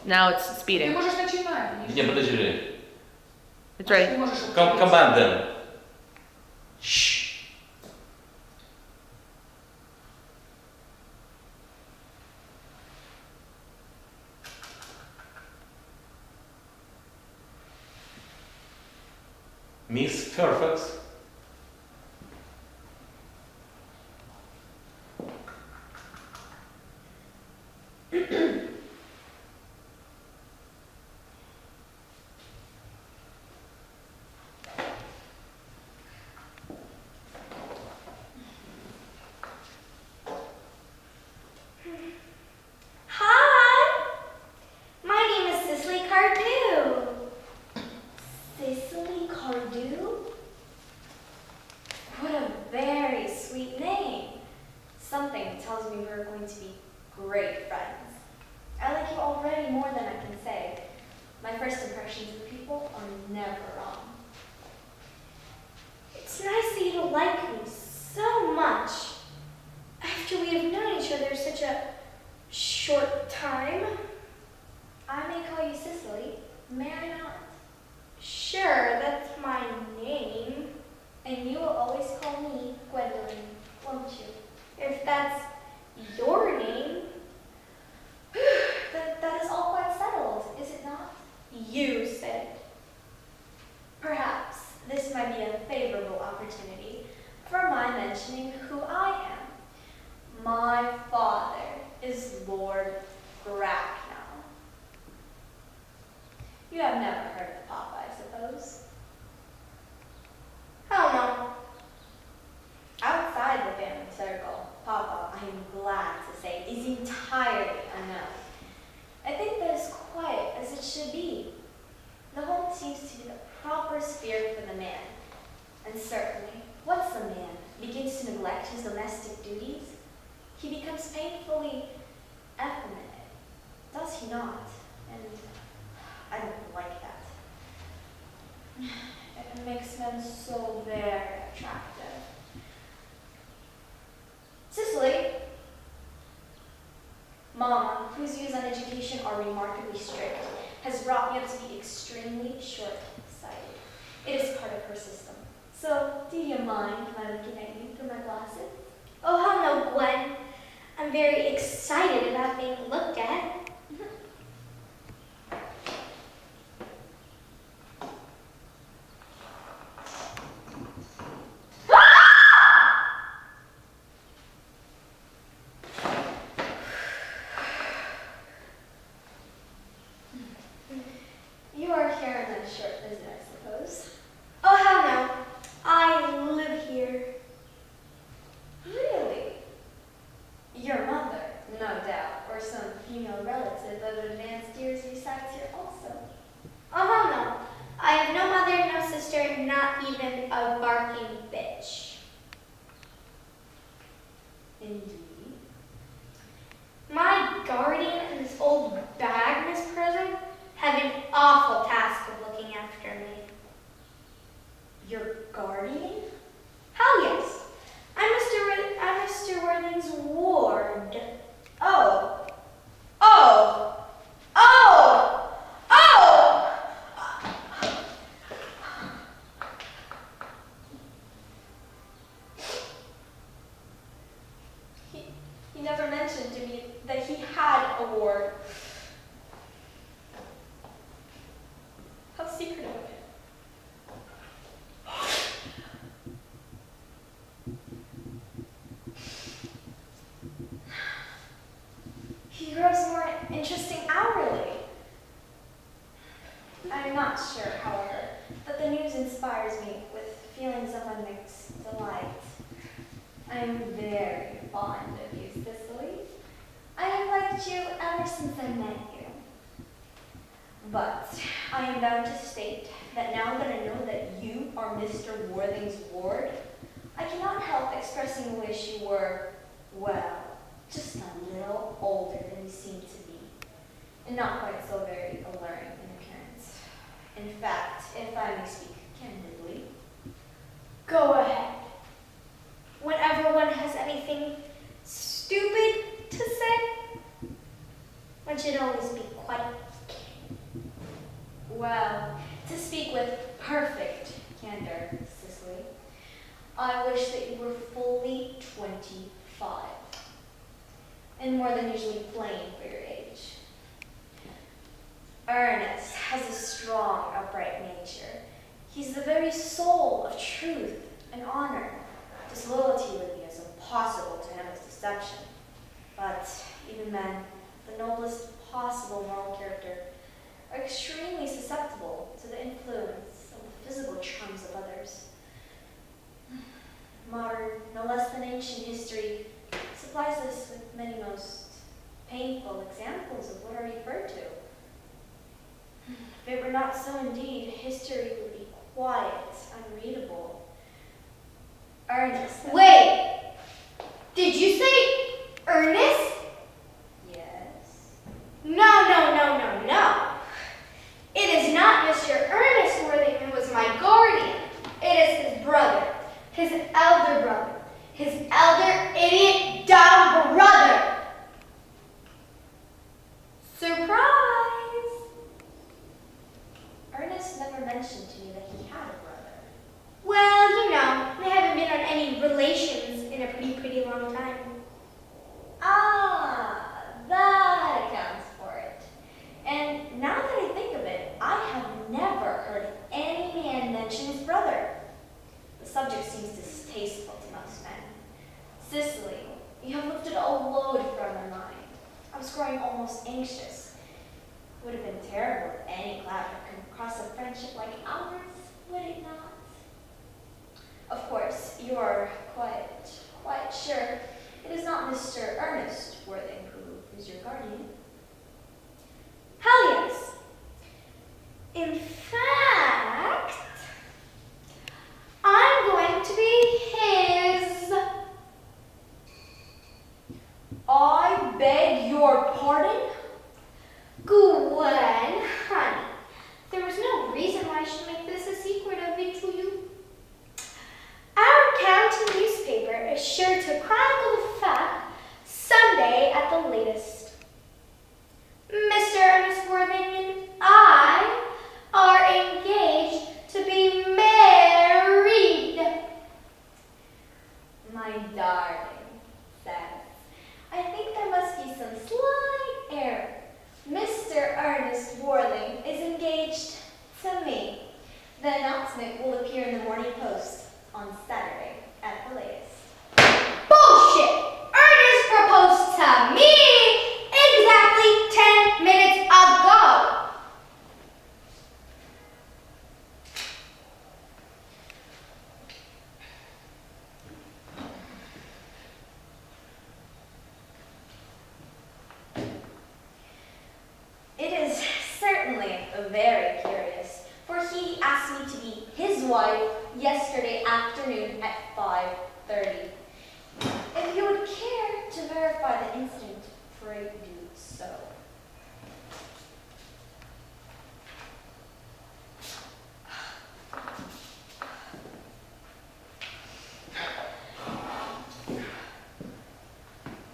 Now it's Ты speeding. можешь начинать. Не, подожди. It's Ты ready. можешь Команда. Shh. Miss Fairfax. Hi! My name is Cicely Cardew. Cicely Cardew? What a very sweet name. Something tells me we're going to be great friends. I like you already more than I can say. My first impressions of people are never wrong. It's nice that you like me so much. After we have known each other such a short time. I may call you Cicely, may I not? Sure, that's my name. And you will always call me Gwendolyn, won't you? If that's your name, that is all quite settled, is it not? You said it. Perhaps this might be a favorable opportunity for my mentioning who I am. My father is Lord Bracknell. You have never heard of Papa, I suppose? Oh no. Outside the family circle, Papa, I am glad to say, is entirely unknown. I think that is quiet as it should be. The home seems to be the proper sphere for the man. And certainly, once a man begins to neglect his domestic duties, he becomes painfully effeminate, does he not? And I don't like that. It makes men so very attractive. Cicely, Mama, whose views on education are remarkably strict, has brought me up to be extremely short-sighted. It is part of her system. So, do you mind my looking at you through my glasses? Oh, hell no, Gwen. I'm very excited about being looked at. You are here on a short visit, I suppose. Oh, hell no. I live here. Really? Your mother, no doubt, or some female relative of advanced years resides here also. Oh, hell no. I have no mother, no sister, not even a barking bitch. Indeed. My guardian and this old bag, Miss Prism, have an awful task of looking after me. Your guardian? Hell yes. I'm Mr. Worthing's ward. Oh. Oh. Oh. Oh. He never mentioned to me that he had a ward. How secretive of him. He grows more interesting hourly. I'm not sure, however, that the news inspires me with feelings of unmixed delight. I am very fond of you, Cicely. I have liked you ever since I met you. But I am bound to state that now that I know that you are Mr. Worthing's ward, I cannot help expressing a wish you were, well, just a little older than you seem to be, and not quite so very alluring in appearance. In fact, if I may speak candidly, go ahead. Whenever one has anything stupid to say, one should always be quite Well, to speak with perfect candor, Cicely, I wish that you were fully 25, and more than usually plain for your age. Ernest has a strong, upright nature. He's the very soul of truth and honor. Disloyalty would be as impossible to him as deception. But even men, the noblest possible moral character, are extremely susceptible to the influence of the physical charms of others. Modern, no less than ancient history supplies us with many most painful examples of what are referred to. If it were not so indeed, history would be quiet, unreadable. Ernest. Wait! Did you say Ernest? Yes. No. It is not Mr. Ernest Worthington who was my guardian. It is his brother, his elder brother, his elder idiot dumb brother. Surprise! Ernest never mentioned to me that he had a brother. Well, you know, we haven't been on any relations in a pretty long time. Ah, that accounts for it. And now that I think of it, I have never heard any man mention his brother. The subject seems distasteful to most men. Cicely, you have lifted a load from my mind. I was growing almost anxious. It would have been terrible if any cloud had come across a friendship like ours, would it not? Of course, you are quite sure it is not Mr. Ernest Worthing who is your guardian. Hell yes. In fact, I'm going to be his. I beg your pardon? Gwen, honey, there was no reason why I should make this a secret of it to you. Our county newspaper is sure to chronicle the fact Sunday at the latest. Mr. Ernest Worthing and I are engaged to be married. My darling, Seth, I think there must be some slight error. Mr. Ernest Worthing is engaged to me. The announcement will appear in the Morning Post on Saturday at the latest. Bullshit! Ernest proposed to me exactly 10 minutes ago. It is certainly very curious, for he asked me to be his wife yesterday afternoon at 5:30. If you would care to verify the incident, pray do so.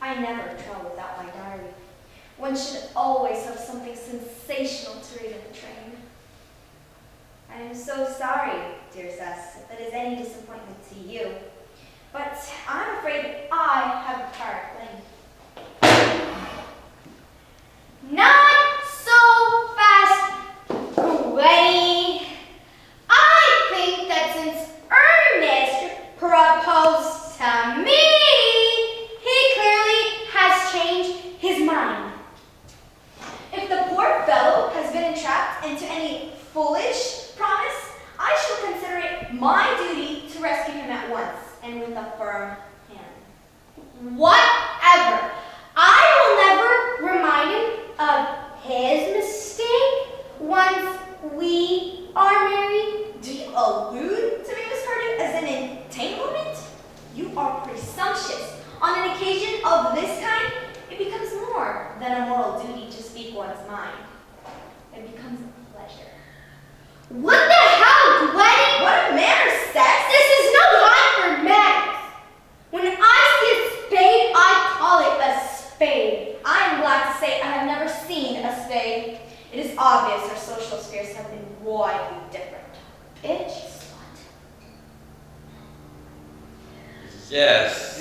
I never travel without my diary. One should always have something sensational to read in the train. I am so sorry, dear Cess, if it is any disappointment to you, but I'm afraid I have a part playing. Not so fast, Gwenny. I think that since Ernest proposed to me, he clearly has changed his mind. If the poor fellow has been entrapped into any foolish promise, I shall consider it my duty to rescue him at once and with a firm hand. Whatever It is obvious our social spheres have been widely different. Bitch, slut. Yes.